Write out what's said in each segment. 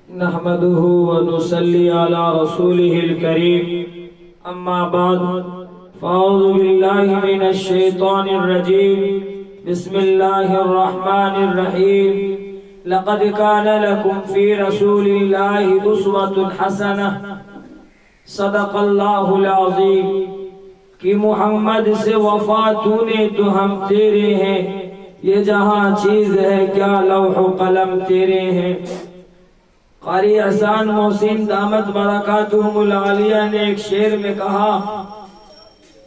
نحمده ونصلي على رسوله الكريم اما بعد فاعوذ بالله من الشيطان الرجيم بسم الله الرحمن الرحيم لقد كان لكم في رسول الله أسوة حسنة صدق اللہ العظیم کہ محمد سے وفا تو نے تو ہم تیرے ہیں، یہ جہاں چیز ہے کیا لوح و قلم تیرے ہیں۔ قاری احسان محسن دامت برکاتہم العالیہ نے ایک شعر میں کہا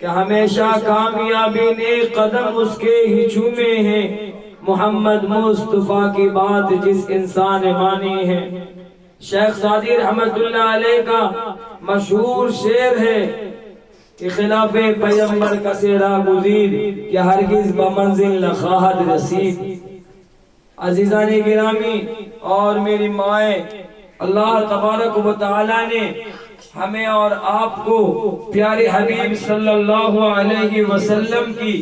کہ ہمیشہ کامیابی نے قدم اس کے ہی چومے ہیں، محمد مصطفیٰ کی بات جس انسان مانی ہے۔ شیخ سعدی رحمت اللہ علیہ کا مشہور شعر ہے کہ خلاف پیغمبر کا سیرا گزید کہ ہرگز بمنزل نخواہد رسید۔ عزیزان گرامی اور میری مائیں، اللہ تبارک و تعالی نے ہمیں اور آپ کو پیارے حبیب صلی اللہ علیہ وسلم کی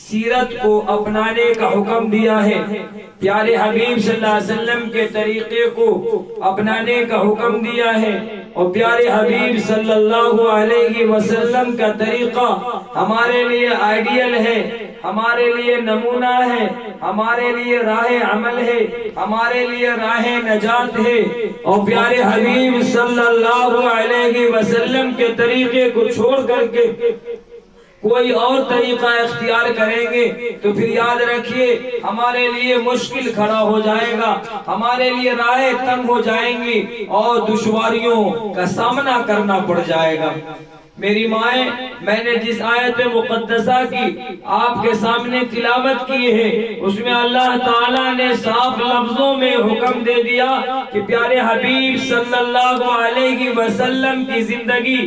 سیرت کو اپنانے کا حکم دیا ہے، پیارے حبیب صلی اللہ علیہ وسلم کے طریقے کو اپنانے کا حکم دیا ہے، اور پیارے حبیب صلی اللہ علیہ وسلم کا طریقہ ہمارے لیے آئیڈیل ہے، ہمارے لیے نمونہ ہے، ہمارے لیے راہ عمل ہے، ہمارے لیے راہ نجات ہے۔ اور پیارے حبیب صلی اللہ علیہ وسلم کے طریقے کو چھوڑ کر کے کوئی اور طریقہ اختیار کریں گے تو پھر یاد رکھیے ہمارے لیے مشکل کھڑا ہو جائے گا، ہمارے لیے راہیں تنگ ہو جائیں گی اور دشواریوں کا سامنا کرنا پڑ جائے گا۔ میری مائیں، میں نے جس آیت مقدسہ کی آپ کے سامنے تلاوت کی ہے اس میں اللہ تعالیٰ نے صاف لفظوں میں حکم دے دیا کہ پیارے حبیب صلی اللہ علیہ وسلم کی زندگی،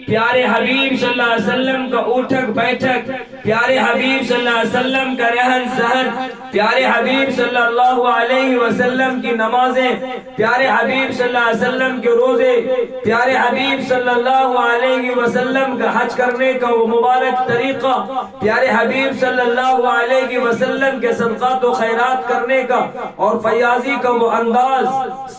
پیارے حبیب صلی اللہ علیہ وسلم کا اٹھک بیٹھک، پیارے حبیب صلی اللہ علیہ وسلم کا رہن سہن، پیارے حبیب صلی اللہ علیہ وسلم کی نمازیں، پیارے حبیب صلی اللہ علیہ وسلم کے روزے، پیارے حبیب صلی اللہ علیہ وسلم کا حج کرنے کا وہ مبارک طریقہ، پیارے حبیب صلی اللہ علیہ وسلم کے صدقات و خیرات کرنے کا اور فیاضی کا وہ انداز،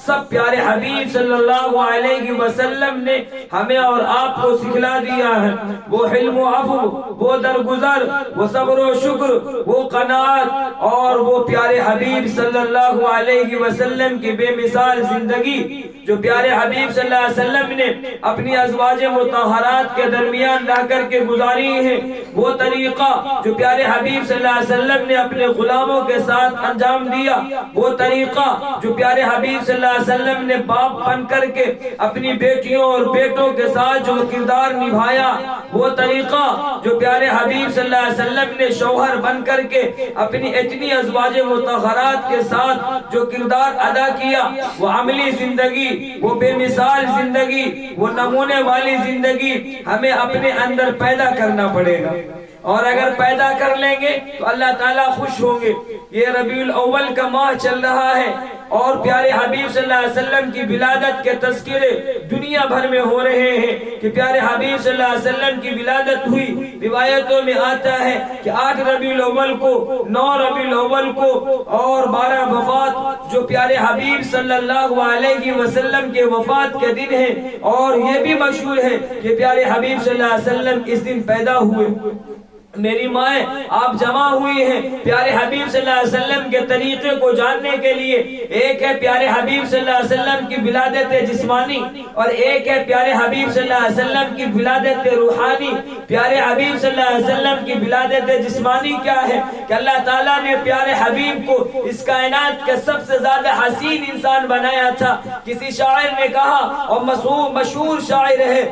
سب پیارے حبیب صلی اللہ علیہ وسلم نے ہمیں اور آپ کو سکھلا دیا ہے۔ وہ حلم و عفو، وہ درگزر، وہ صبر و شکر، وہ قناعت، اور وہ پیارے حبیب صلی اللہ علیہ وسلم کی بے مثال زندگی جو پیارے حبیب صلی اللہ علیہ وسلم نے اپنی ازواج مطہرات کے درمیان رہ کر کے گزاری ہے، وہ طریقہ جو پیارے حبیب صلی اللہ علیہ وسلم نے اپنے غلاموں کے ساتھ انجام دیا، وہ طریقہ جو پیارے حبیب صلی اللہ علیہ وسلم نے باپ بن کر کے اپنی بیٹیوں اور بیٹوں کے ساتھ جو کردار نبھایا، وہ طریقہ جو پیارے حبیب صلی اللہ علیہ وسلم نے شوہر بن کر کے اپنی اتنی ازواج مطہرات کے ساتھ جو کردار ادا کیا، وہ عملی زندگی، وہ بے مثال زندگی، وہ نمونے والی زندگی ہمیں اپنے اندر پیدا کرنا پڑے گا، اور اگر پیدا کر لیں گے تو اللہ تعالیٰ خوش ہوں گے۔ یہ ربیع الاول کا ماہ چل رہا ہے اور پیارے حبیب صلی اللہ علیہ وسلم کی ولادت کے تذکرے دنیا بھر میں ہو رہے ہیں کہ پیارے حبیب صلی اللہ علیہ وسلم کی ولادت ہوئی۔ روایتوں میں آتا ہے کہ 8 ربیع الاول کو، 9 ربیع الاول کو اور 12 وفات جو پیارے حبیب صلی اللہ علیہ وسلم کے وفات کے دن ہیں، اور یہ بھی مشہور ہے کہ پیارے حبیب صلی اللہ علیہ وسلم اس دن پیدا ہوئے۔ میری مائیں، آپ جمع ہوئی ہیں پیارے حبیب صلی اللہ علیہ وسلم کے طریقے کو جاننے کے لیے۔ ایک ہے پیارے حبیب صلی اللہ علیہ وسلم کی ولادت جسمانی، اور ایک ہے پیارے حبیب صلی اللہ علیہ وسلم کی ولادت روحانی۔ پیارے حبیب صلی اللہ علیہ وسلم کی ولادت جسمانی کیا ہے کہ اللہ تعالیٰ نے پیارے حبیب کو اس کائنات کے سب سے زیادہ حسین انسان بنایا تھا۔ کسی شاعر نے کہا، اور مشہور شاعر ہے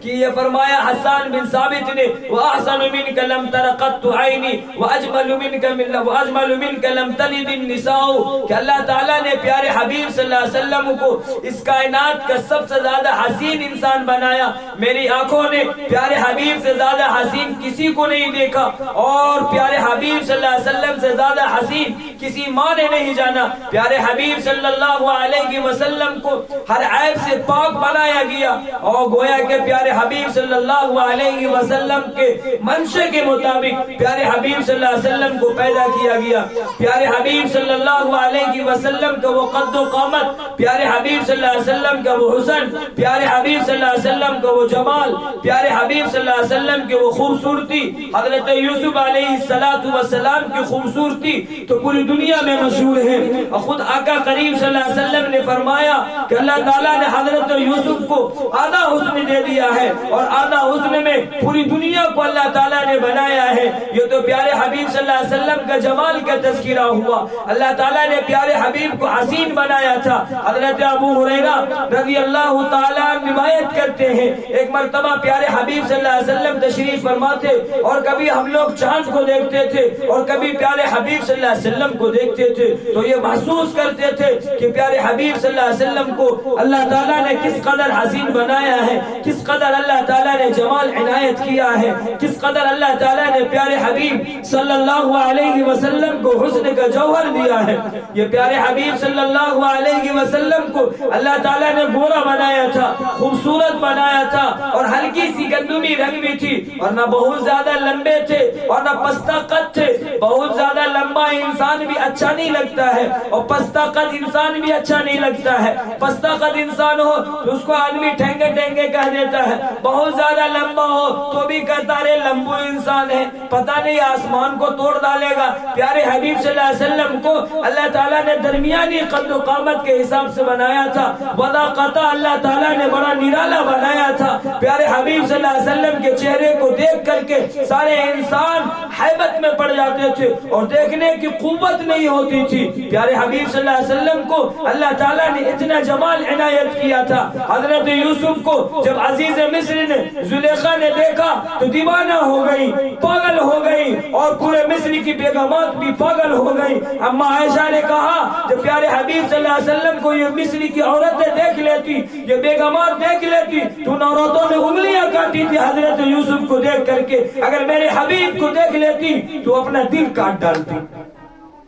کہ یہ فرمایا حسان بن ثابت نے، وَأَحْسَنُ مِنْكَ لَمْ تَرَ قَطُّ عَيْنِي وَأَجْمَلُ مِنْكَ لَمْ تَلِدِ النِّسَاءُ، کہ اللہ تعالیٰ نے پیارے حبیب صلی اللہ علیہ وسلم کو اس کائنات کا سب سے زیادہ حسین انسان بنایا۔ میری آنکھوں نے پیارے حبیب سے زیادہ حسین کسی کو نہیں دیکھا، اور پیارے حبیب صلی اللہ علیہ وسلم سے زیادہ حسین کسی ماں نے نہیں جانا۔ پیارے حبیب صلی اللہ علیہ وسلم کو ہر عیب سے پاک بنایا گیا، اور گویا کہ پیارے پیارے حبیب صلی اللہ علیہ وسلم کے منشے کے مطابق پیارے حبیب صلی اللہ علیہ وسلم کو پیدا کیا گیا. پیارے حبیب صلی اللہ علیہ وسلم کا وہ قد و قامت، پیارے حبیب صلی اللہ علیہ وسلم کا وہ حسن، پیارے حبیب صلی اللہ علیہ وسلم کا وہ جمال، پیارے حبیب صلی اللہ علیہ وسلم کی وہ خوبصورتی، حضرت یوسف علیہ السلام کی خوبصورتی تو پوری دنیا میں مشہور ہے. اور خود آقا کریم صلی اللہ علیہ وسلم نے فرمایا کہ اللہ تعالیٰ نے حضرت یوسف کو آدھا حسن دے دیا ہے اور آدھا حسن میں پوری دنیا کو اللہ تعالیٰ نے بنایا ہے. یہ تو پیارے حبیب صلی اللہ علیہ وسلم کا جمال کا تذکرہ ہوا. اللہ تعالیٰ نے پیارے حبیب کو حسین بنایا تھا. حضرت ابو ہریرہ رضی اللہ تعالیٰ روایت کرتے ہیں ایک مرتبہ پیارے حبیب صلی اللہ علیہ وسلم تشریف فرما تھے اور کبھی ہم لوگ چاند کو دیکھتے تھے اور کبھی پیارے حبیب صلی اللہ علیہ وسلم کو دیکھتے تھے تو یہ محسوس کرتے تھے کہ پیارے حبیب صلی اللہ علیہ وسلم کو اللہ تعالیٰ نے کس قدر حسین بنایا ہے، کس قدر اللہ تعالیٰ نے جمال عنایت کیا ہے، کس قدر اللہ تعالیٰ نے پیارے حبیب صلی اللہ علیہ وسلم کو حسن کا جوہر دیا ہے. یہ پیارے حبیب صلی اللہ علیہ وسلم کو اللہ تعالیٰ نے گورا بنایا تھا، خوبصورت بنایا تھا اور ہلکی سی گندمی رنگ بھی تھی اور نہ بہت زیادہ لمبے تھے اور نہ پستہ قد تھے. بہت زیادہ لمبا انسان بھی اچھا نہیں لگتا ہے اور پستہ قد انسان بھی اچھا نہیں لگتا ہے. پستہ قد انسان ہو تو اس کو آدمی ٹھینگے ٹھینگے کہہ دیتا ہے، بہت زیادہ لمبا ہو تو بھی کہتا ہے لمبو انسان ہے، پتہ نہیں آسمان کو توڑ ڈالے گا. پیارے حبیب صلی اللہ علیہ وسلم کو اللہ تعالیٰ نے درمیانی قد و قامت کے حساب سے بنایا تھا. وضاقتہ اللہ تعالیٰ نے بڑا نرالا بنایا تھا. پیارے حبیب صلی اللہ علیہ وسلم کے چہرے کو دیکھ کر کے سارے انسان حیبت میں پڑ جاتے تھے اور دیکھنے کی قوت نہیں ہوتی تھی. پیارے حبیب صلی اللہ علیہ وسلم کو اللہ تعالیٰ نے اتنا جمال عنایت کیا تھا. حضرت یوسف کو جب عزیز مصر نے زلیخا نے دیکھا تو دیوانہ ہو گئی، پاگل ہو گئی اور پورے مصر کی بیگمات بھی پاگل ہو گئی. اما عائشہ نے کہا جب پیارے حبیب صلی اللہ علیہ وسلم کو یہ مصر کی عورتیں دیکھ لیتی، یہ بیگمات دیکھ لیتی تو ان عورتوں نے انگلیاں کاٹی تھی حضرت یوسف کو دیکھ کر کے. اگر میرے حبیب کو دیکھ لیتی تو اپنا دل کاٹ ڈالتی.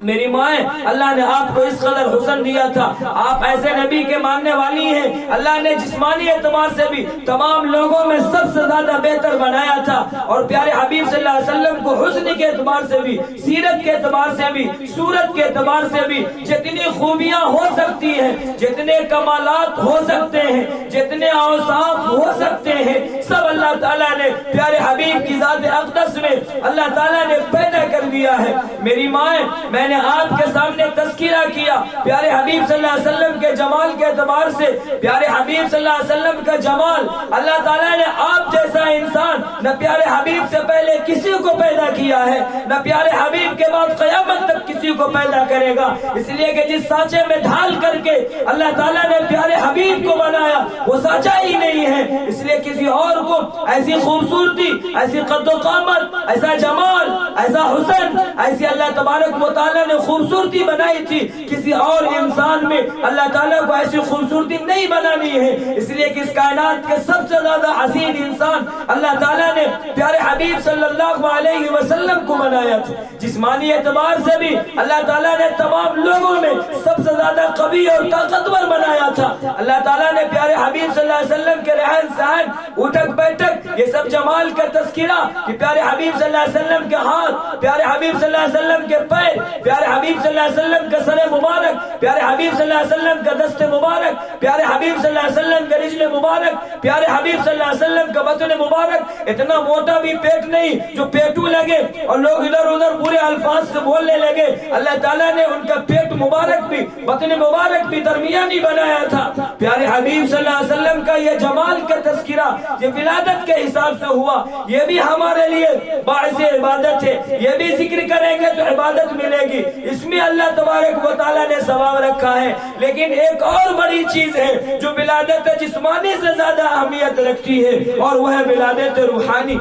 میری مائیں، اللہ نے آپ کو اس قدر حسن دیا تھا. آپ ایسے نبی کے ماننے والی ہیں. اللہ نے جسمانی اعتبار سے بھی تمام لوگوں میں سب سے زیادہ بہتر بنایا تھا اور پیارے حبیب صلی اللہ علیہ وسلم کو حسن کے اعتبار سے بھی، سیرت کے اعتبار سے بھی، صورت کے اعتبار سے بھی جتنی خوبیاں ہو سکتی ہیں، جتنے کمالات ہو سکتے ہیں، جتنے اوصاف ہو سکتے ہیں، سب اللہ تعالیٰ نے پیارے حبیب کی ذات اقدس میں اللہ تعالیٰ نے پیدا کر دیا ہے. میری مائیں، میں نے آپ کے سامنے تذکرہ کیا پیارے حبیب صلی اللہ علیہ وسلم کے جمال کے اعتبار سے. پیارے حبیب صلی اللہ علیہ وسلم کا جمال، اللہ تعالیٰ نے آپ جیسا انسان نہ پیارے حبیب سے پہلے کسی کو پیدا کیا ہے، نہ پیارے حبیب کے بعد قیامت تک کسی کو پیدا کرے گا. اس لیے کہ جس سانچے میں ڈھال کر کے اللہ تعالیٰ نے پیارے حبیب کو بنایا وہ سانچا ہی نہیں ہے. اس لیے کسی اور کو ایسی خوبصورتی، ایسی قد و قامت، ایسا جمال، ایسا حسن، ایسی اللہ تبارک و تعالیٰ نے خوبصورتی بنائی تھی، کسی اور انسان میں اللہ تعالیٰ کو ایسی خوبصورتی نہیں بنانی ہے. اس لیے کہ اس کائنات کے سب سے زیادہ حسین انسان اللہ تعالیٰ نے پیارے حبیب صلی اللہ علیہ وسلم کو بنایا تھا. جسمانی اعتبار سے بھی اللہ تعالیٰ نے تمام لوگوں میں سب سے زیادہ قوی اور طاقتور بنایا تھا. اللہ تعالیٰ نے پیارے حبیب صلی اللہ علیہ وسلم کے رہن سہن، اٹھک بیٹھک، یہ سب جمال کا تذکرہ کہ پیارے حبیب صلی اللہ علیہ وسلم کے ہاتھ، پیارے حبیب صلی اللہ علیہ وسلم کے پیر، پیارے حبیب صلی اللہ علیہ وسلم کا سر مبارک، پیارے حبیب صلی اللہ علیہ وسلم کا دست مبارک، پیارے حبیب صلی اللہ علیہ وسلم کا رجل مبارک، پیارے حبیب صلی اللہ علیہ وسلم کا بطن مبارک. اتنا موٹا بھی پیٹ نہیں جو پیٹو لگے اور لوگ ادھر ادھر برے الفاظ سے بولنے لگے. اللہ تعالیٰ نے ان کا پیٹ مبارک بھی، بطن مبارک بھی درمیانی بنایا تھا. پیارے حبیب صلی اللہ علیہ وسلم کا یہ جمال کا تذکرہ یہ ولادت کے حساب سے ہوا. یہ بھی ہمارے لیے باعث عبادت ہے. یہ بھی ذکر کریں گے تو عبادت ملے گی. اس میں اللہ تبارک و تعالیٰ نے ثواب رکھا ہے. لیکن ایک اور بڑی چیز ہے جو ولادت جسمانی سے زیادہ اہمیت رکھتی ہے اور وہ ہے ولادت روحانی.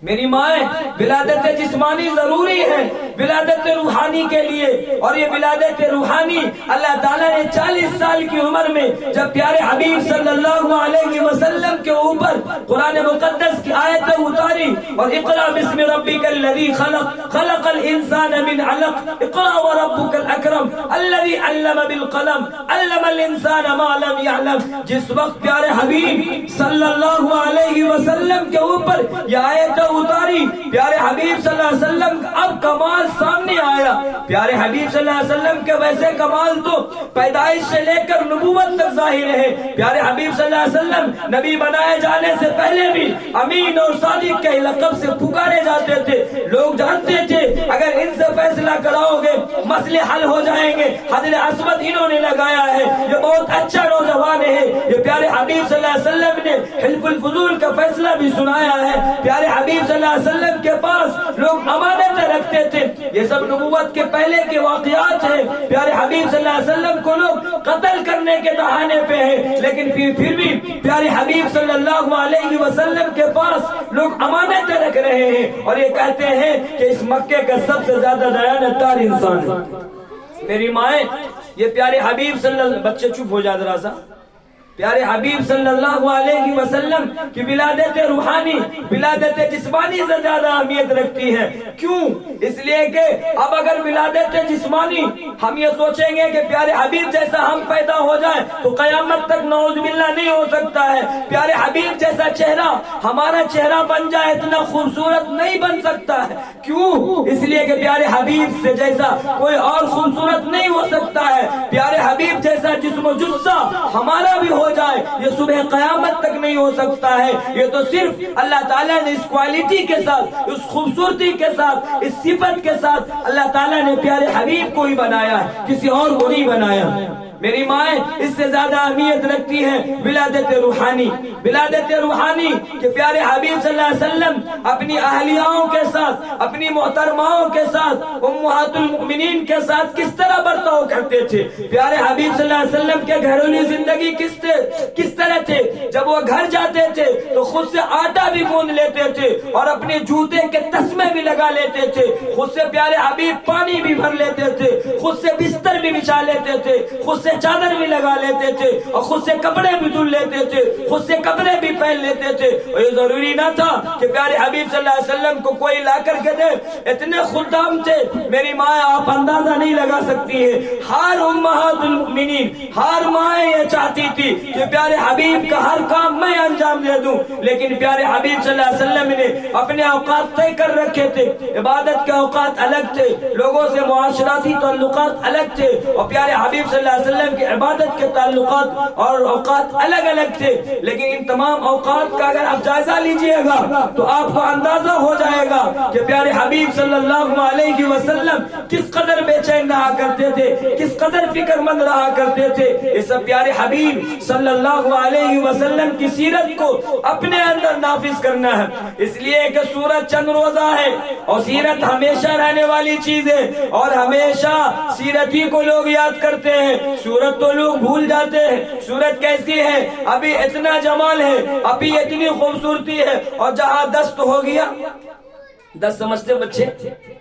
میری مائیں، ولادت جسمانی ضروری ہے ولادت روحانی کے لیے، اور یہ ولادت روحانی اللہ تعالیٰ نے 40 سال کی عمر میں جب پیارے حبیب صلی اللہ علیہ وسلم کے اوپر قرآن مقدس کی آیتیں اتاری، اور اقرأ بسم ربک الذی خلق خلق الانسان من علق اقرأ وربک الاکرم الذی علم بالقلم علم الانسان ما لم يعلم، جس وقت پیارے حبیب صلی اللہ علیہ وسلم کے اوپر یہ آیتیں اتاری، پیارے حبیب صلی اللہ علیہ وسلم کا اب کمال سامنے آیا۔ پیارے حبیب صلی اللہ علیہ وسلم کے ویسے کمال تو پیدائش سے لے کر نبوت تک ظاہر ہے۔ پیارے حبیب صلی اللہ علیہ وسلم نبی بنائے جانے سے پہلے بھی امین اور صادق کے لقب سے پکارے جاتے تھے، لوگ جانتے تھے اگر ان سے فیصلہ کراؤ گے مسئلے حل ہو جائیں گے۔ حجر اسود انہوں نے لگایا ہے، یہ بہت اچھا نوجوان ہے، یہ پیارے حبیب صلی اللہ علیہ وسلم نے حلف الفضول کا فیصلہ بھی سنایا ہے۔ پیارے حبیب صلی اللہ علیہ وسلم کے پاس لوگ امانتیں رکھتے تھے، یہ سب نبوت کے پہلے کے واقعات ہیں۔ پیارے حبیب صلی اللہ علیہ وسلم کو لوگ قتل کرنے کے بہانے پہ ہیں، لیکن پھر بھی پیارے حبیب صلی اللہ علیہ وسلم کے پاس لوگ امانتیں رکھ رہے ہیں، اور یہ کہتے ہیں کہ اس مکے کا سب سے زیادہ دیانتدار انسان ہے۔ میری مائیں، یہ پیارے حبیب صلی اللہ، بچے چپ ہو جا ذرا سا، پیارے حبیب صلی اللہ علیہ وسلم کی ولادت روحانی ولادت جسمانی سے زیادہ اہمیت رکھتی ہے۔ کیوں؟ اس لیے کہ اب اگر ولادت جسمانی ہم یہ سوچیں گے کہ پیارے حبیب جیسا ہم پیدا ہو جائیں تو قیامت تک نعوذ باللہ نہیں ہو سکتا ہے، پیارے حبیب جیسا چہرہ ہمارا چہرہ بن جائے اتنا خوبصورت نہیں بن سکتا ہے۔ کیوں؟ اس لیے کہ پیارے حبیب سے جیسا کوئی اور خوبصورت نہیں ہو سکتا ہے، پیارے حبیب جیسا جسم و جثہ ہمارا بھی ہو جائے یہ صبح قیامت تک نہیں ہو سکتا ہے۔ یہ تو صرف اللہ تعالیٰ نے اس کوالٹی کے ساتھ، اس خوبصورتی کے ساتھ، اس صفت کے ساتھ اللہ تعالیٰ نے پیارے حبیب کو ہی بنایا ہے، کسی اور کو نہیں بنایا۔ میری مائیں، اس سے زیادہ اہمیت رکھتی ہے ولادت روحانی، ولادت روحانی کہ پیارے حبیب صلی اللہ علیہ وسلم اپنی اہلیاؤں کے ساتھ، اپنی محترماؤں کے ساتھ، امہات المؤمنین کے ساتھ کس طرح برتاؤ کرتے تھے۔ پیارے حبیب صلی اللہ علیہ وسلم کے گھریلو زندگی کس طرح تھے، جب وہ گھر جاتے تھے تو خود سے آٹا بھی گوندھ لیتے تھے اور اپنے جوتے کے تسمے بھی لگا لیتے تھے، خود سے پیارے حبیب پانی بھی بھر لیتے تھے، خود سے بستر بھی بچھا لیتے تھے، خود سے چادر بھی لگا لیتے تھے، اور خود سے کپڑے بھی دھل لیتے تھے، خود سے کپڑے بھی پہن لیتے تھے۔ اور یہ ضروری نہ تھا کہ پیارے حبیب صلی اللہ علیہ وسلم کو کوئی لا کر کے دے، اتنے خدام تھے میری ماں، آپ اندازہ نہیں لگا سکتی ہے۔ ہر امہات المؤمنین، ہر ماں یہ چاہتی تھی کہ پیارے حبیب کا ہر کام میں انجام دے دوں، لیکن پیارے حبیب صلی اللہ علیہ وسلم نے اپنے اوقات طے کر رکھے تھے، عبادت کے اوقات الگ تھے، لوگوں سے معاشراتی تعلقات الگ تھے، اور پیارے حبیب صلی اللہ علیہ وسلم کی عبادت کے تعلقات اور اوقات الگ الگ تھے۔ لیکن ان تمام اوقات کا اگر آپ جائزہ لیجئے گا تو آپ کو اندازہ ہو جائے گا کہ پیارے حبیب صلی اللہ علیہ وسلم کس قدر بے چین رہا کرتے تھے، کس قدر فکر مند رہا کرتے تھے۔ یہ سب پیارے حبیب صلی اللہ علیہ وسلم کی سیرت کو اپنے اندر نافذ کرنا ہے۔ اس لیے کہ سورت چند روزہ ہے اور سیرت ہمیشہ رہنے والی چیز ہے، اور ہمیشہ سیرت ہی کو لوگ یاد کرتے ہیں، سورت تو لوگ بھول جاتے ہیں۔ سورت کیسی ہے؟ ابھی اتنا جمال ہے، ابھی اتنی خوبصورتی ہے، اور جہاں دست ہو گیا، دست سمجھتے بچے،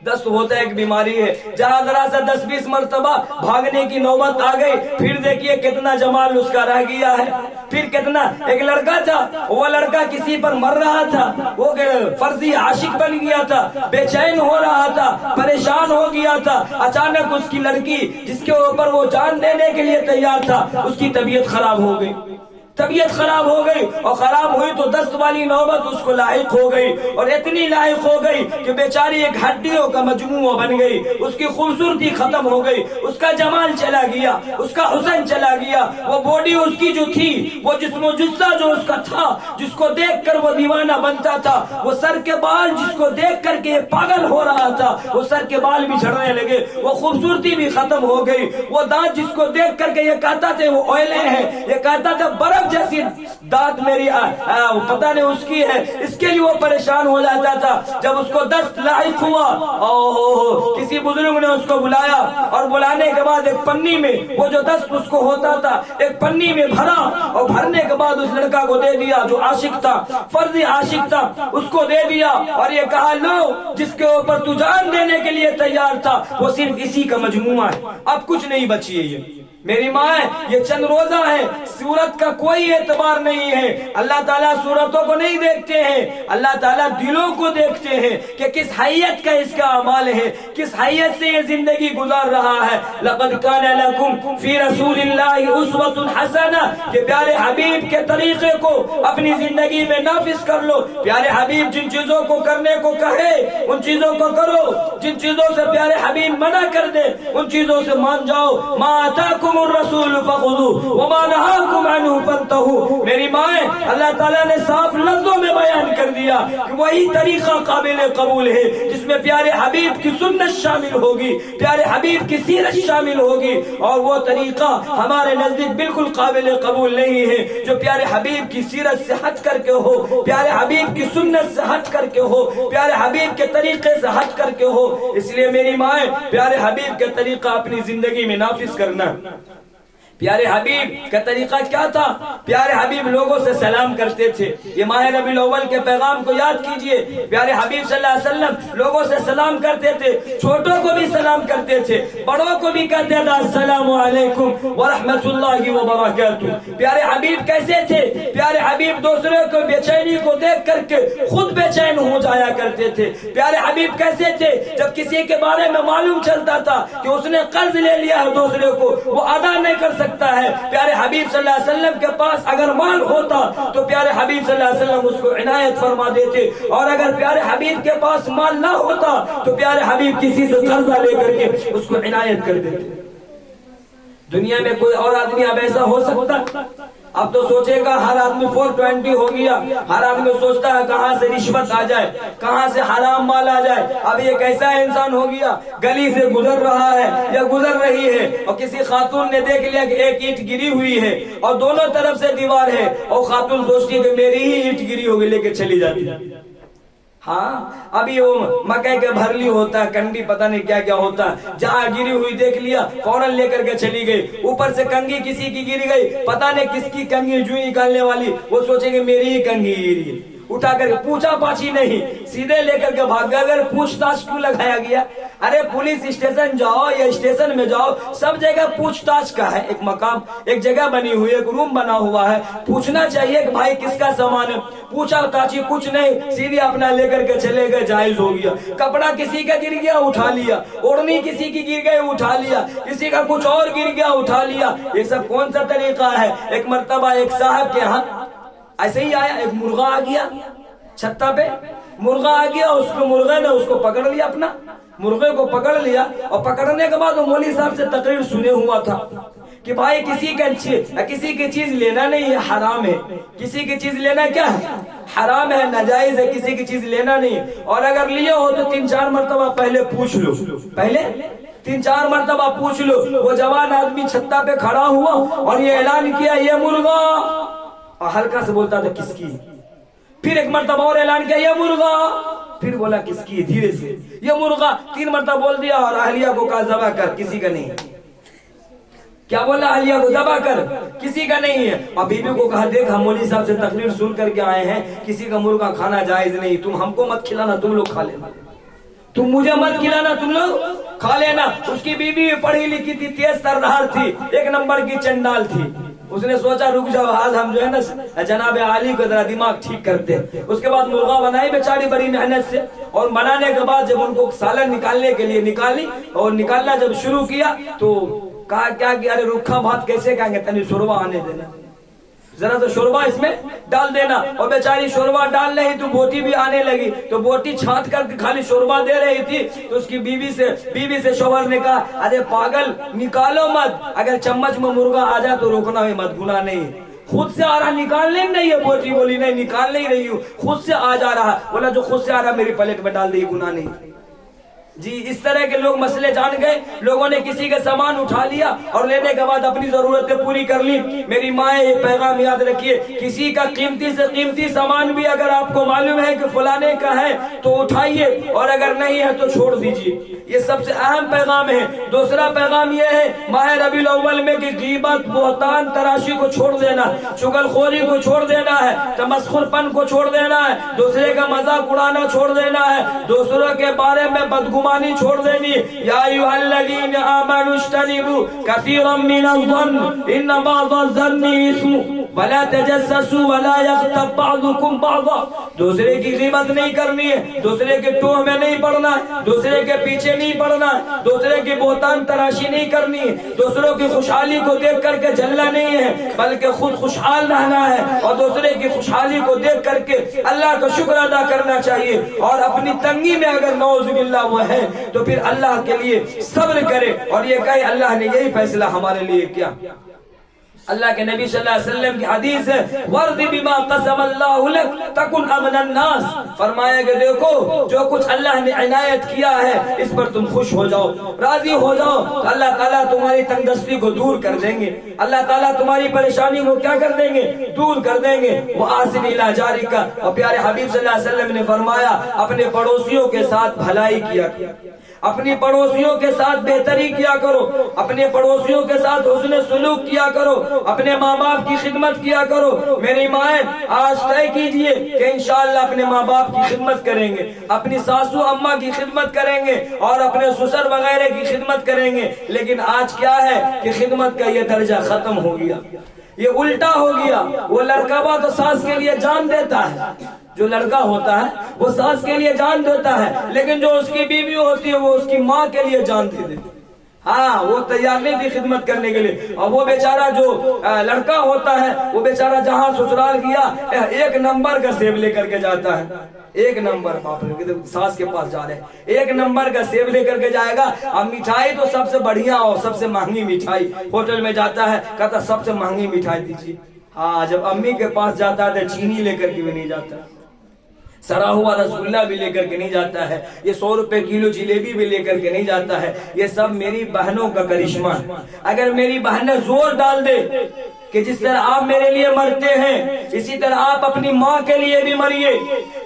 دست ہوتا ہے ایک بیماری ہے، جہاں ذرا سا 10-20 مرتبہ بھاگنے کی نوبت آ گئی، پھر دیکھیے کتنا جمال اس کا رہ گیا ہے۔ پھر کتنا، ایک لڑکا تھا، وہ لڑکا کسی پر مر رہا تھا، وہ فرضی عاشق بن گیا تھا، بے چین ہو رہا تھا، پریشان ہو گیا تھا، اچانک اس کی لڑکی جس کے اوپر وہ جان دینے کے لیے تیار تھا، اس کی طبیعت خراب ہو گئی، طبیعت خراب ہو گئی، اور خراب ہوئی تو دست والی نوبت اس کو لاحق ہو گئی، اور اتنی لاحق ہو گئی کہ بیچاری ایک ہڈیوں کا مجموعہ بن گئی، اس کی خوبصورتی ختم ہو گئی، اس کا جمال چلا گیا، اس کا حسن چلا گیا، وہ باڈی اس کی جو تھی، وہ جسم و جثہ جو اس کا تھا، جس کو دیکھ کر وہ دیوانہ بنتا تھا، وہ سر کے بال جس کو دیکھ کر کے پاگل ہو رہا تھا، وہ سر کے بال بھی جھڑنے لگے، وہ خوبصورتی بھی ختم ہو گئی، وہ دانت جس کو دیکھ کر کے یہ کہتا تھا وہ اویلے ہیں، یہ کہتا تھا برف عورت جیسی دانت میری پتہ نہیں اس کی ہے، اس کے لیے وہ پریشان ہو جاتا تھا۔ جب اس کو دست لاحق ہوا، کسی بزرگ نے اس کو بلایا اور بلانے کے بعد ایک پنی میں وہ جو دست اس کو ہوتا تھا ایک پنی میں بھرا، اور بھرنے کے بعد اس لڑکا کو دے دیا جو عاشق تھا، فرضی عاشق تھا، اس کو دے دیا اور یہ کہا لو جس کے اوپر تو جان دینے کے لیے تیار تھا وہ صرف اسی کا مجموعہ ہے، اب کچھ نہیں بچی ہے۔ یہ میری ماں یہ چند روزہ ہے، صورت کا کوئی اعتبار نہیں ہے۔ اللہ تعالیٰ صورتوں کو نہیں دیکھتے ہیں، اللہ تعالیٰ دلوں کو دیکھتے ہیں کہ کس حیت کا اس کا اعمال ہے، کس حیت سے یہ زندگی گزار رہا ہے۔ لقد کان لکم فی رسول اللہ اسوۃ حسنہ، کہ پیارے حبیب کے طریقے کو اپنی زندگی میں نافذ کر لو۔ پیارے حبیب جن چیزوں کو کرنے کو کہے ان چیزوں کو کرو، جن چیزوں سے پیارے حبیب منع کر دے ان چیزوں سے مان جاؤ۔ ما آتاکم الرسول فخذوه وما نهاكم عنه فانتهوا۔ میری ماں اللہ تعالیٰ نے صاف لفظوں میں بیان کر دیا کہ وہی طریقہ قابل قبول ہے جس میں پیارے حبیب کی سنت شامل ہوگی، پیارے حبیب کی سیرت شامل ہوگی، اور وہ طریقہ ہمارے نزدیک بالکل قابل قبول نہیں ہے جو پیارے حبیب کی سیرت سے ہٹ کر کے ہو، پیارے حبیب کی سنت سے ہٹ کر کے ہو، پیارے حبیب کے طریقے سے ہٹ کر کے ہو۔ اس لیے میری ماں پیارے حبیب کے طریقہ اپنی زندگی میں نافذ کرنا۔ پیارے حبیب کا طریقہ کیا تھا؟ پیارے حبیب لوگوں سے سلام کرتے تھے۔ یہ ماہ ربیع الاول کے پیغام کو یاد کیجئے، پیارے حبیب صلی اللہ علیہ وسلم لوگوں سے سلام کرتے تھے، چھوٹوں کو بھی سلام کرتے تھے، بڑوں کو بھی کہتے تھے السلام علیکم ورحمۃ اللہ وبرکاتہ۔ پیارے حبیب کیسے تھے؟ پیارے حبیب دوسرے کو بے چینی کو دیکھ کر کے خود بے چین ہو جایا کرتے تھے۔ پیارے حبیب کیسے تھے؟ جب کسی کے بارے میں معلوم چلتا تھا کہ اس نے قرض لے لیا ہے دوسرے کو، وہ ادا نہیں کر سکتا ہے، پیارے حبیب صلی اللہ علیہ وسلم کے پاس اگر مال ہوتا تو پیارے حبیب صلی اللہ علیہ وسلم اس کو عنایت فرما دیتے، اور اگر پیارے حبیب کے پاس مال نہ ہوتا تو پیارے حبیب کسی سے قرضہ لے کر کے اس کو عنایت کر دیتے۔ دنیا میں کوئی اور آدمی اب ایسا ہو سکتا؟ اب تو سوچے گا ہر آدمی 420 ہو گیا، ہر آدمی سوچتا ہے کہاں سے رشوت آ جائے، کہاں سے حرام مال آ جائے۔ اب یہ کیسا انسان ہو گیا، گلی سے گزر رہا ہے یا گزر رہی ہے اور کسی خاتون نے دیکھ لیا کہ ایک اینٹ گری ہوئی ہے اور دونوں طرف سے دیوار ہے، اور خاتون سوچتی ہے کہ میری ہی اینٹ گری ہوگی، لے کے چلی جاتی ہے۔ ہاں ابھی وہ مکئی کے بھرلی ہوتا ہے، کنڈی پتہ نہیں کیا کیا ہوتا ہے، جہاں گری ہوئی دیکھ لیا فوراً لے کر کے چلی گئی۔ اوپر سے کنگھی کسی کی گر گئی، پتہ نہیں کس کی کنگھی جو نکالنے والی، وہ سوچے کہ میری ہی کنگھی گری، اٹھا کر پوچھا پاچھی نہیں، سیدھے لے کر کے بھاگ گیا۔ اگر پوچھ تاچھ کیوں لگایا گیا؟ ارے پولیس اسٹیشن جاؤ یا اسٹیشن میں جاؤ، سب جگہ پوچھ تاچھ کا ہے، ایک مقام، ایک جگہ بنی ہوئی ہے، ایک روم بنا ہوا ہے، پوچھنا چاہیے کہ بھائی کس کا سامان ہے۔ پوچھا تاچھی کچھ نہیں، سیدھے اپنا لے کر کے چلے گئے، جائز ہو گیا۔ کپڑا کسی کا گر گیا اٹھا لیا، اوڑھنی کسی کی گر گئی اٹھا لیا، کسی کا کچھ اور گر گیا اٹھا لیا۔ یہ سب کون سا طریقہ ہے؟ ایک مرتبہ ایک صاحب کے ہاں ایسے ہی آیا، ایک مرغا آ گیا چھتا پہ، مرغا آ گیا، اس کو مرغے نے اس کو پکڑ لیا، اپنا مرغے کو پکڑ لیا، اور پکڑنے کے بعد وہ مولوی صاحب سے تقریر سنے ہوا تھا کہ بھائی کسی کی چیز لینا نہیں ہے، حرام ہے، کسی کی چیز لینا کیا ہے؟ حرام ہے، ناجائز ہے، کسی کی چیز لینا نہیں، اور اگر لیے ہو تو 3-4 مرتبہ پہلے پوچھ لو، پہلے 3-4 مرتبہ پوچھ لو۔ وہ جوان آدمی چھتا پہ کھڑا ہوا اور یہ اعلان کیا یہ مرغا، اور ہلکا سے بولتا تھا کس کی؟ پھر ایک مرتبہ اور اعلان کیا یہ مرغا، پھر بولا کس کی؟ دھیرے سے یہ مرغا 3 مرتبہ بول دیا، اور اہلیہ کو کہا ذبح کر، کسی کا نہیں۔ کیا بولا؟ اہلیہ کو ذبح کر، کسی کا نہیں ہے۔ اور بیوی کو کہا دیکھ ہم مولوی صاحب سے تقریر سن کر کے آئے ہیں، کسی کا مرغا کھانا جائز نہیں، تم ہم کو مت کھلانا، تم لوگ کھا لینا، تم مجھے مت کھلانا، تم لوگ کھا لینا۔ اس کی بیوی بھی پڑھی لکھی تھی، تیز ترنہار تھی، 1 نمبر کی چنڈال تھی۔ اس نے سوچا رک جاؤ، آج ہم جو ہے نا جناب عالی کو ذرا دماغ ٹھیک کرتے ہیں۔ اس کے بعد مرغا بنائی بیچاری بڑی محنت سے، اور بنانے کے بعد جب ان کو سالن نکالنے کے لیے نکالی، اور نکالنا جب شروع کیا تو کہا کیا کہ ارے روکھا بھات کیسے کہیں گے، تنی شوربا آنے دینا، ذرا تو شوربا اس میں ڈال دینا۔ اور بیچاری شوربا ڈال رہی تو بوٹی بھی آنے لگی، تو بوٹی چھانٹ کر کے خالی شوربا دے رہی تھی، تو اس کی بیوی سے شوہر نے کہا ارے پاگل نکالو مت، اگر چمچ میں مرغا آ جائے تو روکنا ہی مت، گناہ نہیں۔ خود سے آ رہا نکالنے نہیں ہے، بوٹی بولی نہیں نکال نہیں رہی ہوں، خود سے آ جا رہا، بولا جو خود سے آ رہا میری پلیٹ میں ڈال دے، گناہ نہیں۔ جی اس طرح کے لوگ مسئلے جان گئے، لوگوں نے کسی کا سامان اٹھا لیا اور لینے کے بعد اپنی ضرورتیں پوری کر لی۔ میری مائیں یہ پیغام یاد رکھیے، کسی کا قیمتی سے قیمتی سامان بھی اگر آپ کو معلوم ہے کہ فلانے کا ہے تو اٹھائیے، اور اگر نہیں ہے تو چھوڑ دیجیے۔ یہ سب سے اہم پیغام ہے۔ دوسرا پیغام یہ ہے ماہ ربیع الاول میں کہ غیبت، بہتان، تراشی کو چھوڑ دینا، چغل خوری کو چھوڑ دینا ہے، تمسخر پن کو چھوڑ دینا ہے، دوسرے کا مذاق اڑانا چھوڑ دینا ہے، دوسروں کے بارے میں بدگمانی چھوڑ دینی۔ یا ایھا الذین آمنوا اجتنبوا کثیرا من الظن ان بعض الظن اثم ولا تجسسوا ولا یغتب بعضکم بعضا۔ دوسرے کی غیبت نہیں کرنی ہے، دوسرے کے ٹوہ میں نہیں پڑنا ہے، دوسرے کے پیچھے نہیں پڑنا ہے، دوسرے کی بہتان تراشی نہیں کرنی ہے، دوسروں کی خوشحالی کو دیکھ کر کے جلنا نہیں ہے، بلکہ خود خوشحال رہنا ہے اور دوسرے کی خوشحالی کو دیکھ کر کے اللہ کا شکر ادا کرنا چاہیے۔ اور اپنی تنگی میں اگر نعوذ باللہ وہ ہے تو پھر اللہ کے لیے صبر کرے اور یہ کہے اللہ نے یہی فیصلہ ہمارے لیے کیا۔ اللہ کے نبی صلی اللہ علیہ وسلم کی حدیث ہے وَرْضِ بِمَا قَسَمَ اللَّهُ لَكَ تَكُنْ أَغْنَى النَّاسِ، فرمایا کہ دیکھو جو کچھ اللہ نے عنایت کیا ہے اس پر تم خوش ہو جاؤ، راضی ہو جاؤ، تو اللہ تعالیٰ تمہاری تنگ دستی کو دور کر دیں گے، اللہ تعالیٰ تمہاری پریشانی کو کیا کر دیں گے؟ دور کر دیں گے۔ وَآسِنْ إِلَىٰ جَارِكَ، اور پیارے حبیب صلی اللہ علیہ وسلم نے فرمایا اپنے پڑوسیوں کے ساتھ بھلائی کیا، اپنی پڑوسیوں کے ساتھ بہتری کیا کرو، اپنے پڑوسیوں کے ساتھ حسن سلوک کیا کرو، اپنے ماں باپ کی خدمت کیا کرو۔ میری مائیں آج طے کیجئے کہ انشاءاللہ اپنے ماں باپ کی خدمت کریں گے، اپنی ساسو اماں کی خدمت کریں گے اور اپنے سسر وغیرہ کی خدمت کریں گے۔ لیکن آج کیا ہے کہ خدمت کا یہ درجہ ختم ہو گیا، یہ الٹا ہو گیا۔ وہ لڑکا با تو ساس کے لیے جان دیتا ہے، جو لڑکا ہوتا ہے وہ ساس کے لیے جان دیتا ہے، لیکن جو اس کی بیوی ہوتی ہے وہ اس کی ماں کے لیے جان دے دیتی۔ ہاں وہ تیار نہیں تھی خدمت کرنے کے لیے، اور وہ بیچارہ جو لڑکا ہوتا ہے وہ بیچارہ جہاں سسرال گیا ایک نمبر کا سیب لے کر کے جاتا ہے، ایک نمبر، باپ رے ساس کے پاس جا رہے ہیں، ایک نمبر کا سیب لے کر کے جائے گا۔ اب مٹھائی تو سب سے بڑھیا اور سب سے مہنگی مٹھائی، ہوٹل میں جاتا ہے کہتا سب سے مہنگی مٹھائی دیجیے۔ ہاں جب امی کے پاس جاتا ہے تو چینی لے کر کے بھی نہیں جاتا، سرا ہوا رسگلہ بھی لے کر کے نہیں جاتا ہے، یہ 100 روپے کلو جلیبی بھی لے کر کے نہیں جاتا ہے۔ یہ سب میری بہنوں کا کرشمہ ہے۔ اگر میری بہنیں زور ڈال دے کہ جس طرح آپ میرے لیے مرتے ہیں اسی طرح آپ اپنی ماں کے لیے بھی مریے،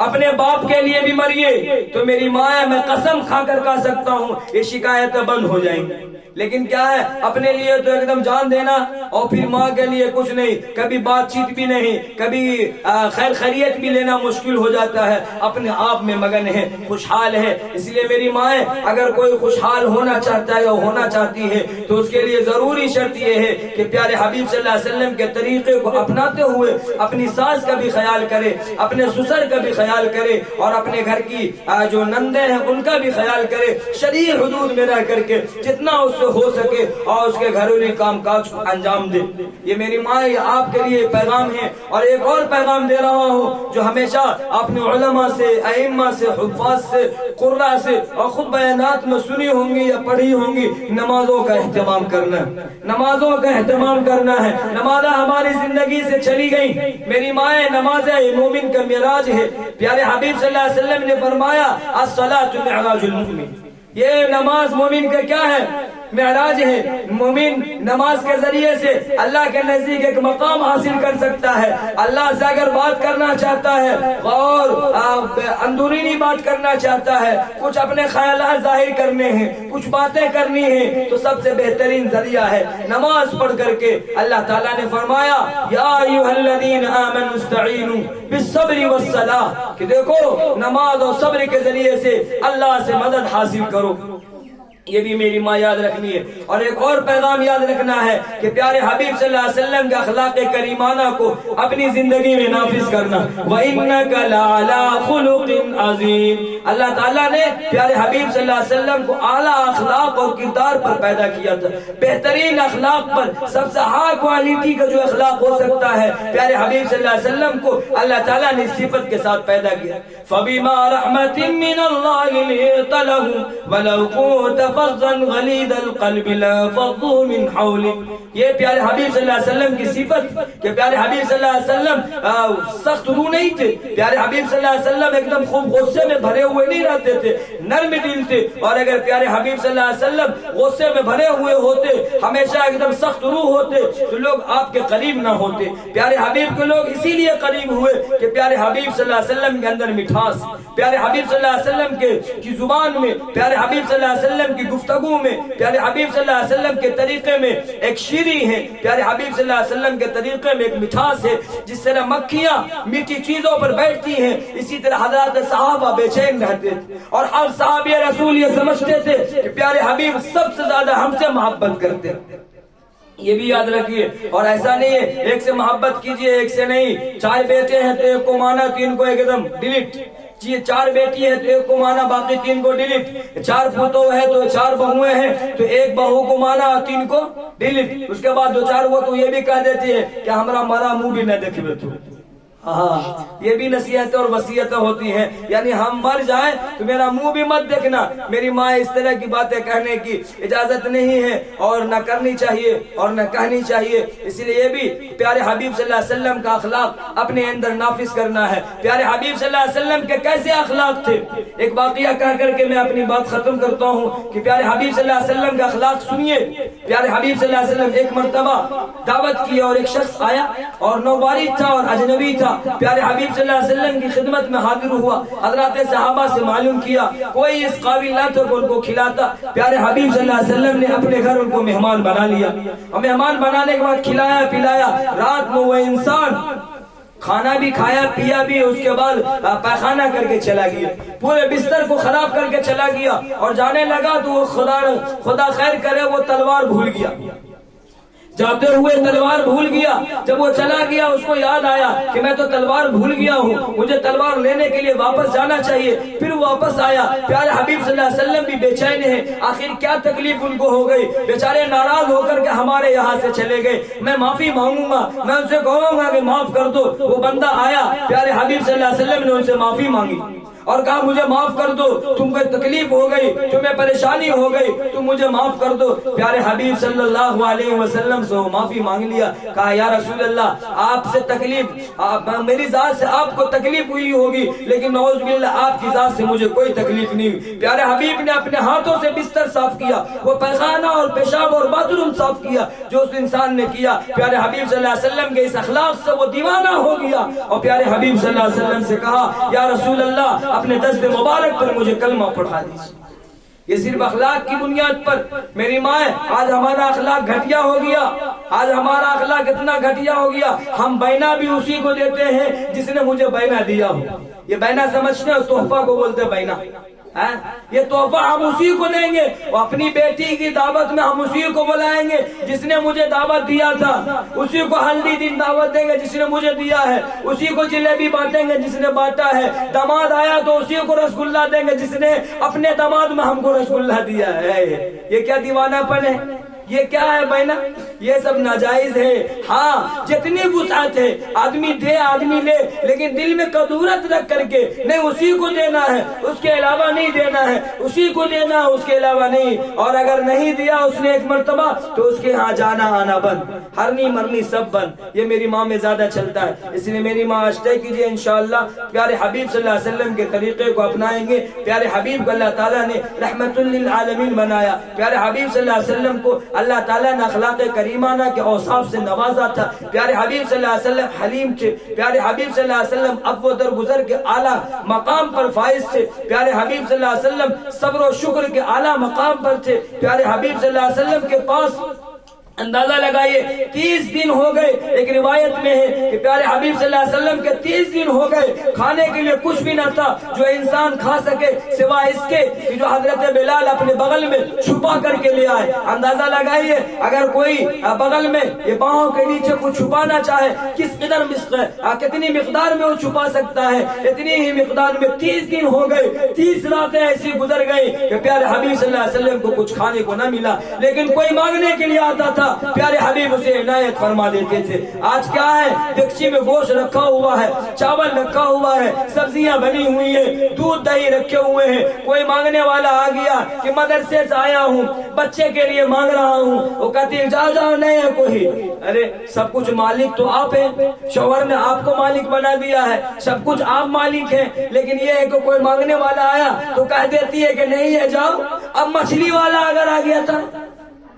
اپنے باپ کے لیے بھی مریے، تو میری ماں ہے میں قسم کھا کر کہہ سکتا ہوں یہ شکایتیں بند ہو جائیں گی۔ لیکن کیا ہے اپنے لیے تو ایک دم جان دینا اور پھر ماں کے لیے کچھ نہیں، کبھی بات چیت بھی نہیں، کبھی خیر خیریت بھی لینا مشکل ہو جاتا ہے، اپنے آپ میں مگن ہے، خوشحال ہے۔ اس لیے میری مائیں اگر کوئی خوشحال ہونا چاہتا ہے یا ہونا چاہتی ہے تو اس کے لیے ضروری شرط یہ ہے کہ پیارے حبیب صلی اللہ علیہ وسلم کے طریقے کو اپناتے ہوئے اپنی ساس کا بھی خیال کرے، اپنے سسر کا بھی خیال کرے اور اپنے گھر کی جو نندے ہیں ان کا بھی خیال کرے، شرعی حدود میں رہ کر کے جتنا اس سے ہو سکے اور اس کے گھریلو کام کاج کو انجام دے۔ یہ میری ماں یہ آپ کے لیے پیغام ہے۔ اور ایک اور پیغام دے رہا ہوں جو ہمیشہ اپنے علماء سے، ائمہ سے، حفاظ سے، قراء سے اور خود بیانات میں سنی ہوں گی یا پڑھی ہوں گی، نمازوں کا اہتمام کرنا ہے، نمازوں کا اہتمام کرنا ہے۔ نمازیں ہماری زندگی سے چلی گئی۔ میری مائیں نمازیں مومن کا معراج ہے۔ پیارے حبیب صلی اللہ علیہ وسلم نے فرمایا الصلاۃ معراج المؤمن، یہ نماز مومن کا کیا ہے؟ معراج ہے۔ مومن نماز کے ذریعے سے اللہ کے نزدیک ایک مقام حاصل کر سکتا ہے۔ اللہ سے اگر بات کرنا چاہتا ہے اور اندرونی بات کرنا چاہتا ہے، کچھ اپنے خیالات ظاہر کرنے ہیں، کچھ باتیں کرنی ہیں، تو سب سے بہترین ذریعہ ہے نماز پڑھ کر کے۔ اللہ تعالیٰ نے فرمایا یا ایھا الذین آمنوا استعینوا بالصبر والصلاۃ، کہ دیکھو نماز اور صبر کے ذریعے سے اللہ سے مدد حاصل کرو۔ یہ بھی میری ماں یاد رکھنی ہے۔ اور ایک اور پیغام یاد رکھنا ہے کہ پیارے حبیب صلی اللہ علیہ وسلم کے اخلاق کریمانہ کو اپنی زندگی میں نافذ کرنا۔ وَإِنَّكَ لَعَلَىٰ خُلُقٍ عَظِيمٍ، اللہ تعالیٰ نے پیارے حبیب صلی اللہ علیہ وسلم کو اعلیٰ اخلاق اور کردار پر پیدا کیا تھا، بہترین اخلاق پر، سب سے ہائی کوالٹی کا جو اخلاق ہو سکتا ہے پیارے حبیب صلی اللہ علیہ وسلم کو اللہ تعالیٰ نے صفت کے ساتھ پیدا کیا۔ فَبِمَا رَحْمَةٍ مِّنَ اللَّهِ لِنتَ لَهُمْ وَلَوْ كُنتَ فظا غلیظ القلب لانفضوا من حولك۔ یہ پیارے حبیب صلی اللہ علیہ وسلم کی صفت کہ پیارے حبیب صلی اللہ علیہ وسلم سخت روح نہیں تھے، پیارے حبیب صلی اللہ علیہ وسلم ایک دم خوب غصے میں بھرے ہوئے نہیں رہتے تھے، نرم دل تھے، اور اگر پیارے حبیب صلی اللہ علیہ وسلم غصے میں بھرے ہوئے ہوتے، ہمیشہ ایک دم سخت روح ہوتے، تو لوگ آپ کے قریب نہ ہوتے۔ پیارے حبیب کے لوگ اسی لیے قریب ہوئے کہ پیارے حبیب صلی اللہ علیہ وسلم کے اندر مٹھاس، پیارے حبیب صلی اللہ علیہ وسلم کی زبان میں، پیارے حبیب صلی اللہ علیہ وسلم کی گفتگو میں، پیارے حبیب صلی اللہ علیہ وسلم کے طریقے میں ایک شیریں ہے، پیارے حبیب صلی اللہ علیہ وسلم کے طریقے میں ایک مٹھاس ہے۔ جس طرح مکھیاں میٹھی چیزوں پر بیٹھتی ہیں، اسی طرح حضرات صحابہ بے چین رہتے تھے، اور ہر صحابی رسول یہ سمجھتے تھے کہ پیارے حبیب سب سے زیادہ ہم سے محبت کرتے ہیں۔ یہ بھی یاد رکھیے، اور ایسا نہیں ہے ایک سے محبت کیجئے ایک سے نہیں، 4 بیٹے ہیں تو ایک کو مانا 3 کو ایک دم ڈیلیٹ، 4 بیٹی ہے تو ایک کو مانا باقی 3 کو ڈیلیٹ، 4 پوتو ہے تو 4 بہویں ہیں تو ایک بہو کو مانا 3 کو ڈیلیٹ، اس کے بعد 2-4 وہ تو یہ بھی کہہ دیتی ہے کہ ہمارا مرا منہ بھی نہ دیکھے تو۔ ہاں، یہ بھی نصیحتیں اور وصیتیں ہوتی ہیں، یعنی ہم مر جائیں تو میرا منہ بھی مت دیکھنا۔ میری ماں اس طرح کی باتیں کہنے کی اجازت نہیں ہے، اور نہ کرنی چاہیے اور نہ کہنی چاہیے، اس لیے یہ بھی پیارے حبیب صلی اللہ علیہ وسلم کا اخلاق اپنے اندر نافذ کرنا ہے۔ پیارے حبیب صلی اللہ علیہ وسلم کے کیسے اخلاق تھے، ایک واقعہ کہہ کر کے میں اپنی بات ختم کرتا ہوں کہ پیارے حبیب صلی اللہ علیہ وسلم کا اخلاق سنیے۔ پیارے حبیب صلی اللہ علیہ وسلم ایک مرتبہ دعوت کی اور ایک شخص آیا اور نوباری تھا اور اجنبی تھا، پیارے حبیب صلی اللہ علیہ وسلم کی خدمت میں حاضر ہوا، حضرات صحابہ سے معلوم کیا کوئی اس قابل نہ تھا کہ ان کو کھلاتا، پیارے حبیب صلی اللہ علیہ وسلم نے اپنے گھر ان کو مہمان بنا لیا، اور مہمان بنانے کے بعد کھلایا پلایا، رات میں وہ انسان کھانا بھی کھایا پیا بھی، اس کے بعد پیخانہ کر کے چلا گیا، پورے بستر کو خراب کر کے چلا گیا، اور جانے لگا تو وہ خدا خیر کرے وہ تلوار بھول گیا، جاتے ہوئے تلوار بھول گیا۔ جب وہ چلا گیا اس کو یاد آیا کہ میں تو تلوار بھول گیا ہوں، مجھے تلوار لینے کے لیے واپس جانا چاہیے۔ پھر واپس آیا، پیارے حبیب صلی اللہ علیہ وسلم بھی بے چین ہیں، آخر کیا تکلیف ان کو ہو گئی، بیچارے ناراض ہو کر کے ہمارے یہاں سے چلے گئے، میں معافی مانگوں گا، میں ان سے کہوں گا کہ معاف کر دو۔ وہ بندہ آیا، پیارے حبیب صلی اللہ علیہ وسلم نے ان سے معافی مانگی اور کہا مجھے معاف کر دو، تم کو تکلیف ہو گئی، تمہیں پریشانی ہو گئی، تم مجھے معاف کر دو۔ پیارے حبیب صلی اللہ علیہ وسلم سے معافی مانگ لیا، کہا یا رسول اللہ آپ سے تکلیف، میری ذات سے آپ کو تکلیف ہوئی ہوگی، لیکن نعوذ باللہ آپ کی ذات سے مجھے کوئی تکلیف نہیں ہوئی۔ پیارے حبیب نے اپنے ہاتھوں سے بستر صاف کیا، وہ پیخانہ اور پیشاب اور باتھ روم صاف کیا جو اس انسان نے کیا۔ پیارے حبیب صلی اللہ علیہ وسلم کے اس اخلاق سے وہ دیوانہ ہو گیا، اور پیارے حبیب صلی اللہ علیہ وسلم سے کہا یا رسول اللہ اپنے دست مبارک پر مجھے کلمہ پڑھا دیجیے۔ یہ صرف اخلاق کی بنیاد پر، میری ماں آج ہمارا اخلاق گھٹیا ہو گیا، آج ہمارا اخلاق اتنا گھٹیا ہو گیا، ہم بینا بھی اسی کو دیتے ہیں جس نے مجھے بینا دیا ہو۔ یہ بینا سمجھتے ہیں، تحفہ کو بولتے بینا، یہ تحفہ ہم اسی کو دیں گے، اپنی بیٹی کی دعوت میں ہم اسی کو بلائیں گے جس نے مجھے دعوت دیا تھا، اسی کو ہلدی دن دعوت دیں گے جس نے مجھے دیا ہے، اسی کو جلیبی بانٹیں گے جس نے بانٹا ہے، داماد آیا تو اسی کو رسگلہ دیں گے جس نے اپنے داماد میں ہم کو رسگلہ دیا ہے۔ یہ کیا دیوانہ پن ہے، یہ کیا ہے بینا، یہ سب ناجائز ہے۔ ہاں جتنی وسعت ہے آدمی دے آدمی لے، لیکن دل میں کدورت رکھ کر کے نہیں اسی کو دینا ہے، اس کے علاوہ نہیں دینا ہے، اسی کو دینا ہے اس کے علاوہ نہیں، اور اگر نہیں دیا اس نے ایک مرتبہ تو اس کے ہاں جانا آنا بند، ہرنی مرنی سب بند۔ یہ میری ماں میں زیادہ چلتا ہے، اس لیے میری ماں طے کیجیے انشاءاللہ پیارے حبیب صلی اللہ علیہ وسلم کے طریقے کو اپنائیں گے۔ پیارے حبیب کو اللہ تعالیٰ نے رحمت للعالمین بنایا، پیارے حبیب صلی اللہ علیہ وسلم کو اللہ تعالیٰ نے اخلاق کریمانہ کے اوصاف سے نوازا تھا۔ پیارے حبیب صلی اللہ علیہ وسلم حلیم تھے، پیارے حبیب صلی اللہ علیہ وسلم اب و درگزر کے اعلیٰ مقام پر فائز تھے، پیارے حبیب صلی اللہ علیہ وسلم صبر و شکر کے اعلیٰ مقام پر تھے، پیارے حبیب صلی اللہ علیہ وسلم کے پاس اندازہ لگائیے 30 دن ہو گئے، ایک روایت میں ہے کہ پیارے حبیب صلی اللہ علیہ وسلم کے 30 دن ہو گئے، کھانے کے لیے کچھ بھی نہ تھا جو انسان کھا سکے سوائے اس کے کہ جو حضرت بلال اپنے بغل میں چھپا کر کے لے آئے۔ اندازہ لگائیے اگر کوئی بغل میں یہ پاؤں کے نیچے کچھ چھپانا چاہے کس قدر کتنی مقدار میں وہ چھپا سکتا ہے، اتنی ہی مقدار میں 30 دن ہو گئے، 30 راتیں ایسی گزر گئی کہ پیارے حبیب صلی اللہ علیہ وسلم کو کچھ کھانے کو نہ ملا، لیکن کوئی مانگنے کے لیے آتا تھا تھا پیارے حبیب اسے عنایت فرما دیتے تھے۔ آج کیا ہے، دیگچی میں گوشت رکھا ہوا ہے، چاول رکھا ہوا ہے، سبزیاں بنی ہوئی ہیں، دودھ دہی رکھے ہوئے ہیں، کوئی مانگنے والا آ گیا کہ مدرسے سے آیا ہوں، بچے کے لیے مانگ رہا ہوں، وہ کہتی ہے جاؤ جاؤ نہیں ہے کوئی۔ ارے سب کچھ مالک تو آپ ہیں، شوہر نے آپ کو مالک بنا دیا ہے، سب کچھ آپ مالک ہیں، لیکن یہ ہے کہ کوئی مانگنے والا آیا تو کہہ دیتی ہے کہ نہیں ہے جاؤ۔ اب مچھلی والا اگر آ گیا تھا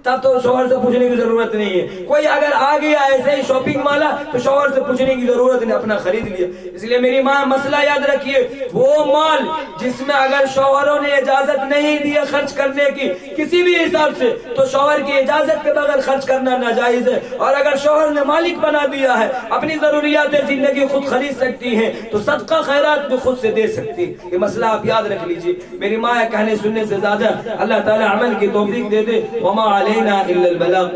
تب تو شوہر سے پوچھنے کی ضرورت نہیں ہے، کوئی اگر آ گیا ایسے ہی شاپنگ والا تو شوہر سے پوچھنے کی ضرورت نہیں، اپنا خرید لیا۔ اس لیے میری ماں مسئلہ یاد رکھیے، وہ مال جس میں اگر شوہروں نے اجازت نہیں دی خرچ کرنے کی کسی بھی حساب سے تو شوہر کی اجازت کے بغیر خرچ کرنا ناجائز ہے، اور اگر شوہر نے مالک بنا دیا ہے، اپنی ضروریات زندگی خود خرید سکتی ہے تو صدقہ خیرات بھی خود سے دے سکتی ہے۔ یہ مسئلہ آپ یاد رکھ لیجئے۔ میری ماں کہنے سننے سے زیادہ اللہ تعالی عمل کی توفیق دے دے۔ وما علینا الا البلاغ۔